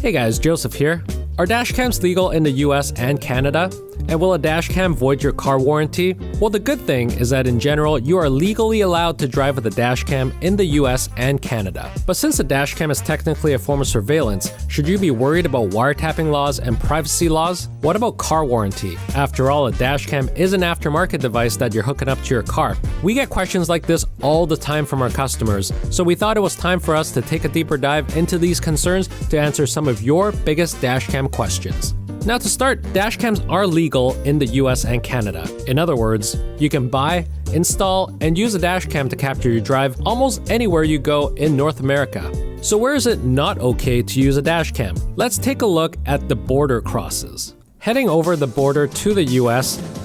Hey guys, Joseph here. Are dashcams legal in the US and Canada? And will a dashcam void your car warranty? Well, the good thing is that in general, you are legally allowed to drive with a dashcam in the US and Canada. But since a dashcam is technically a form of surveillance, should you be worried about wiretapping laws and privacy laws? What about car warranty? After all, a dashcam is an aftermarket device that you're hooking up to your car. We get questions like this all the time from our customers, so we thought it was time for us to take a deeper dive into these concerns to answer some of your biggest dashcam questions. Now to start, dashcams are legal in the US and Canada. In other words, you can buy, install, and use a dashcam to capture your drive almost anywhere you go in North America. So where is it not okay to use a dashcam? Let's take a look at the border crosses. Heading over the border to the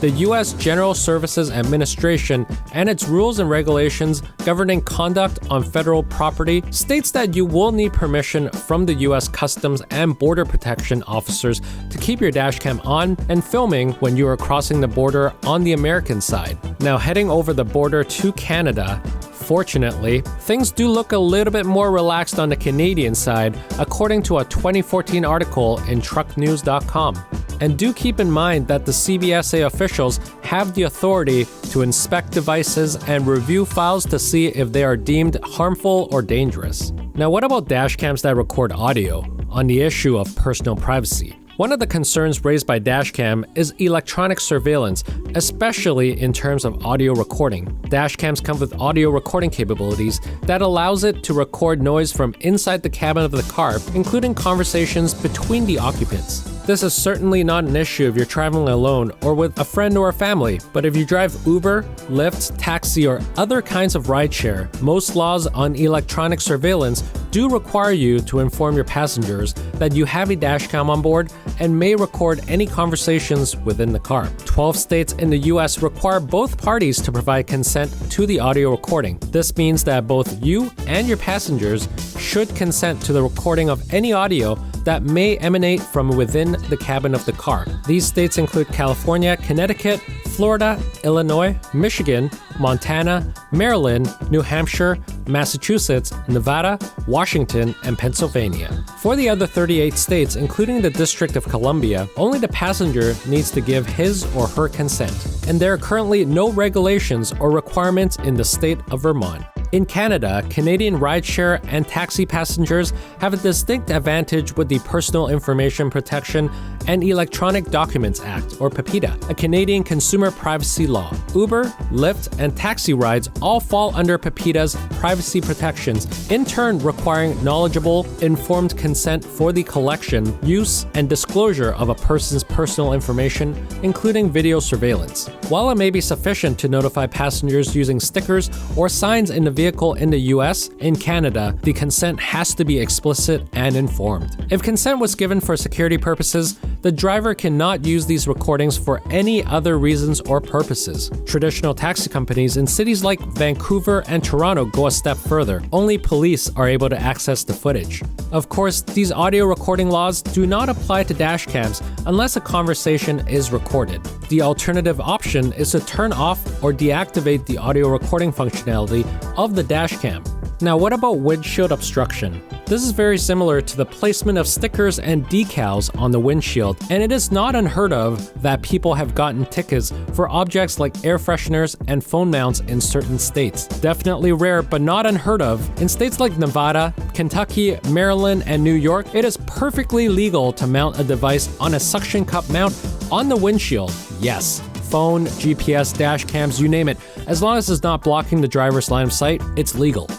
the US General Services Administration and its rules and regulations governing conduct on federal property states that you will need permission from the US Customs and Border Protection officers to keep your dashcam on and filming when you are crossing the border on the American side. Now heading over the border to Canada, fortunately, things do look a little bit more relaxed on the Canadian side, according to a 2014 article in trucknews.com. And do keep in mind that the CBSA officials have the authority to inspect devices and review files to see if they are deemed harmful or dangerous. Now, what about dashcams that record audio on the issue of personal privacy? One of the concerns raised by dashcam is electronic surveillance, especially in terms of audio recording. Dashcams come with audio recording capabilities that allows it to record noise from inside the cabin of the car, including conversations between the occupants. This is certainly not an issue if you're traveling alone or with a friend or a family, but if you drive Uber, Lyft, taxi, or other kinds of rideshare, most laws on electronic surveillance do require you to inform your passengers that you have a dashcam on board and may record any conversations within the car. 12 states in the US require both parties to provide consent to the audio recording. This means that both you and your passengers should consent to the recording of any audio that may emanate from within the cabin of the car. These states include California, Connecticut, Florida, Illinois, Michigan, Montana, Maryland, New Hampshire, Massachusetts, Nevada, Washington, and Pennsylvania. For the other 38 states, including the District of Columbia, only the passenger needs to give his or her consent. And there are currently no regulations or requirements in the state of Vermont. In Canada, Canadian rideshare and taxi passengers have a distinct advantage with the Personal Information Protection and Electronic Documents Act, or PIPEDA, a Canadian consumer privacy law. Uber, Lyft, and taxi rides all fall under PIPEDA's privacy protections, in turn requiring knowledgeable, informed consent for the collection, use, and disclosure of a person's personal information, including video surveillance. While it may be sufficient to notify passengers using stickers or signs in the vehicle in the US, in Canada, the consent has to be explicit and informed. If consent was given for security purposes, the driver cannot use these recordings for any other reasons or purposes. Traditional taxi companies in cities like Vancouver and Toronto go a step further. Only police are able to access the footage. Of course, these audio recording laws do not apply to dashcams unless a conversation is recorded. The alternative option is to turn off or deactivate the audio recording functionality of the dashcam. Now, what about windshield obstruction? This is very similar to the placement of stickers and decals on the windshield, and it is not unheard of that people have gotten tickets for objects like air fresheners and phone mounts in certain states. Definitely rare, but not unheard of. In states like Nevada, Kentucky, Maryland, and New York, it is perfectly legal to mount a device on a suction cup mount on the windshield. Yes. Phone, GPS, dash cams, you name it. As long as it's not blocking the driver's line of sight, it's legal.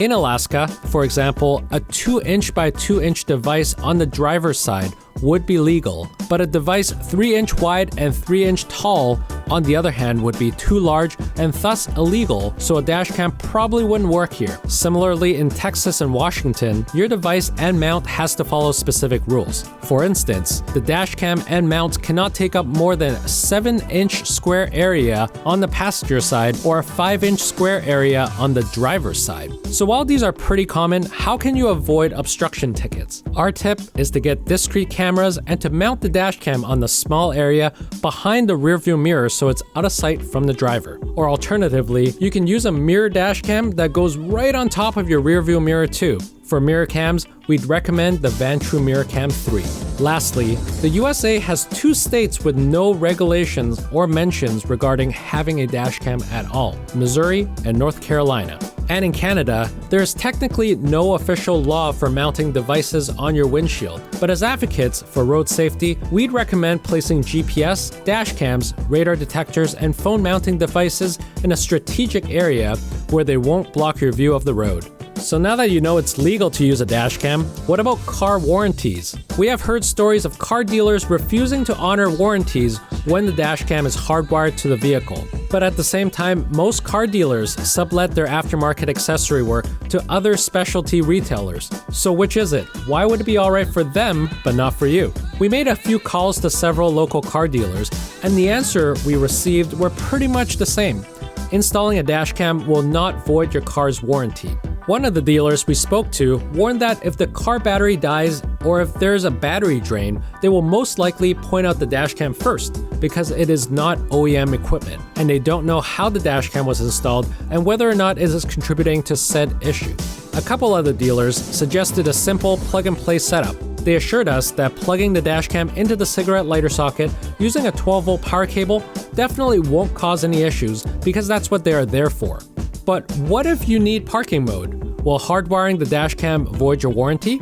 In Alaska, for example, a 2-inch by 2-inch device on the driver's side would be legal, but a device 3-inch wide and 3-inch tall, on the other hand, would be too large and thus illegal, so a dashcam probably wouldn't work here. Similarly, in Texas and Washington, your device and mount has to follow specific rules. For instance, the dashcam and mount cannot take up more than a 7-inch square area on the passenger side or a 5-inch square area on the driver's side. So while these are pretty common, how can you avoid obstruction tickets? Our tip is to get discrete cameras and to mount the dashcam on the small area behind the rearview mirror so it's out of sight from the driver. Or alternatively, you can use a mirror dashcam that goes right on top of your rearview mirror too. For mirror cams, we'd recommend the Vantrue Mirror Cam 3. Lastly, the USA has 2 states with no regulations or mentions regarding having a dash cam at all, Missouri and North Carolina. And in Canada, there is technically no official law for mounting devices on your windshield. But as advocates for road safety, we'd recommend placing GPS, dash cams, radar detectors, and phone mounting devices in a strategic area where they won't block your view of the road. So now that you know it's legal to use a dash cam, what about car warranties? We have heard stories of car dealers refusing to honor warranties when the dash cam is hardwired to the vehicle. But at the same time, most car dealers sublet their aftermarket accessory work to other specialty retailers. So which is it? Why would it be alright for them, but not for you? We made a few calls to several local car dealers, and the answer we received were pretty much the same. Installing a dash cam will not void your car's warranty. One of the dealers we spoke to warned that if the car battery dies or if there's a battery drain, they will most likely point out the dash cam first because it is not OEM equipment and they don't know how the dash cam was installed and whether or not it is contributing to said issue. A couple other dealers suggested a simple plug-and-play setup. They assured us that plugging the dash cam into the cigarette lighter socket using a 12-volt power cable definitely won't cause any issues because that's what they are there for. But what if you need parking mode? Will hardwiring the dash cam void your warranty?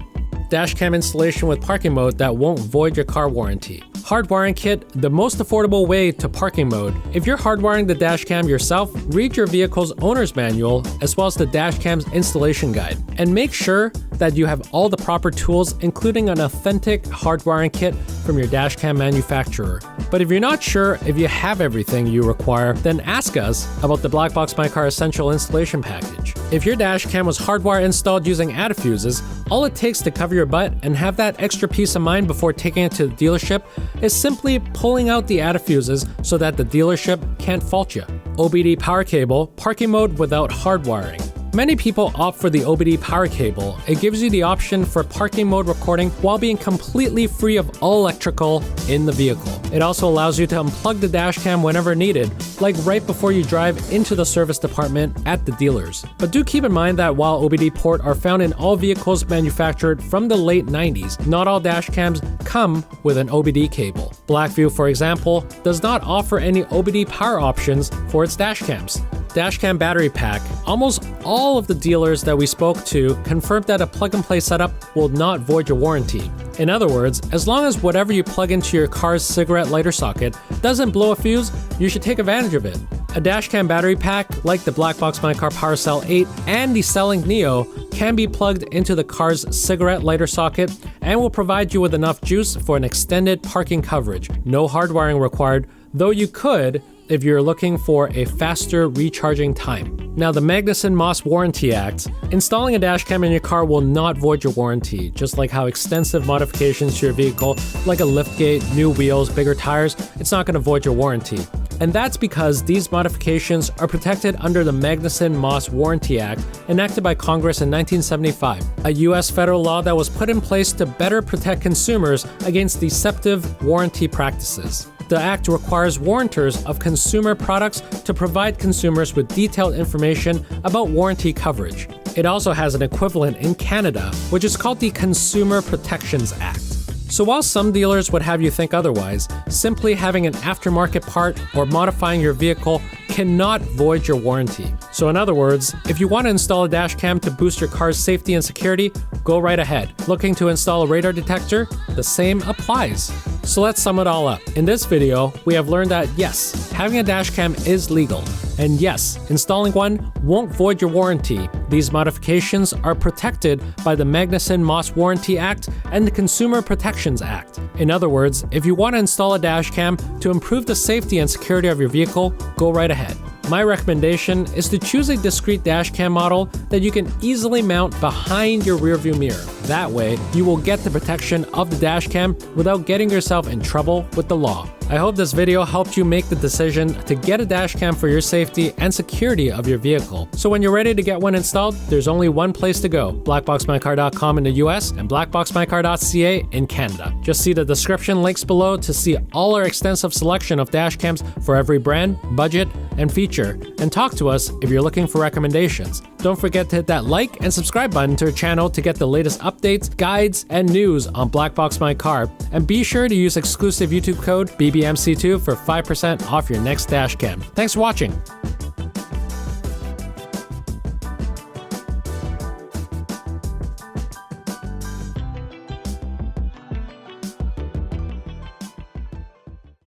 Dash cam installation with parking mode that won't void your car warranty. Hardwiring kit, the most affordable way to parking mode. If you're hardwiring the dash cam yourself, read your vehicle's owner's manual as well as the dash cam's installation guide. And make sure that you have all the proper tools, including an authentic hardwiring kit from your dash cam manufacturer. But if you're not sure if you have everything you require, then ask us about the BlackboxMyCar Essential Installation Package. If your dash cam was hardwire installed using antifuses, all it takes to cover your butt and have that extra peace of mind before taking it to the dealership is simply pulling out the antifuses so that the dealership can't fault you. OBD power cable, parking mode without hardwiring. Many people opt for the OBD power cable. It gives you the option for parking mode recording while being completely free of all electrical in the vehicle. It also allows you to unplug the dash cam whenever needed, like right before you drive into the service department at the dealers. But do keep in mind that while OBD port are found in all vehicles manufactured from the late 90s, not all dash cams come with an OBD cable. Blackview, for example, does not offer any OBD power options for its dash cams. Dashcam battery pack. Almost all of the dealers that we spoke to confirmed that a plug-and-play setup will not void your warranty. In other words, as long as whatever you plug into your car's cigarette lighter socket doesn't blow a fuse, you should take advantage of it. A dashcam battery pack, like the BlackboxMyCar PowerCell 8 and the C-Link Neo, can be plugged into the car's cigarette lighter socket and will provide you with enough juice for an extended parking coverage. No hardwiring required, though you could if you're looking for a faster recharging time. Now, the Magnuson-Moss Warranty Act. Installing a dash cam in your car will not void your warranty, just like how extensive modifications to your vehicle, like a liftgate, new wheels, bigger tires, it's not going to void your warranty. And that's because these modifications are protected under the Magnuson-Moss Warranty Act, enacted by Congress in 1975, a US federal law that was put in place to better protect consumers against deceptive warranty practices. The act requires warrantors of consumer products to provide consumers with detailed information about warranty coverage. It also has an equivalent in Canada, which is called the Consumer Protections Act. So while some dealers would have you think otherwise, simply having an aftermarket part or modifying your vehicle cannot void your warranty. So in other words, if you want to install a dash cam to boost your car's safety and security, go right ahead. Looking to install a radar detector? The same applies. So let's sum it all up. In this video, we have learned that yes, having a dash cam is legal. And yes, installing one won't void your warranty. These modifications are protected by the Magnuson-Moss Warranty Act and the Consumer Protections Act. In other words, if you want to install a dash cam to improve the safety and security of your vehicle, go right ahead. My recommendation is to choose a discrete dash cam model that you can easily mount behind your rearview mirror. That way, you will get the protection of the dash cam without getting yourself in trouble with the law. I hope this video helped you make the decision to get a dash cam for your safety and security of your vehicle. So when you're ready to get one installed, there's only one place to go: BlackboxMyCar.com in the US and BlackboxMyCar.ca in Canada. Just see the description links below to see all our extensive selection of dash cams for every brand, budget, and feature, and talk to us if you're looking for recommendations. Don't forget to hit that like and subscribe button to our channel to get the latest updates, guides, and news on BlackboxMyCar. And be sure to use exclusive YouTube code BBMC2 for 5% off your next dash cam. Thanks for watching.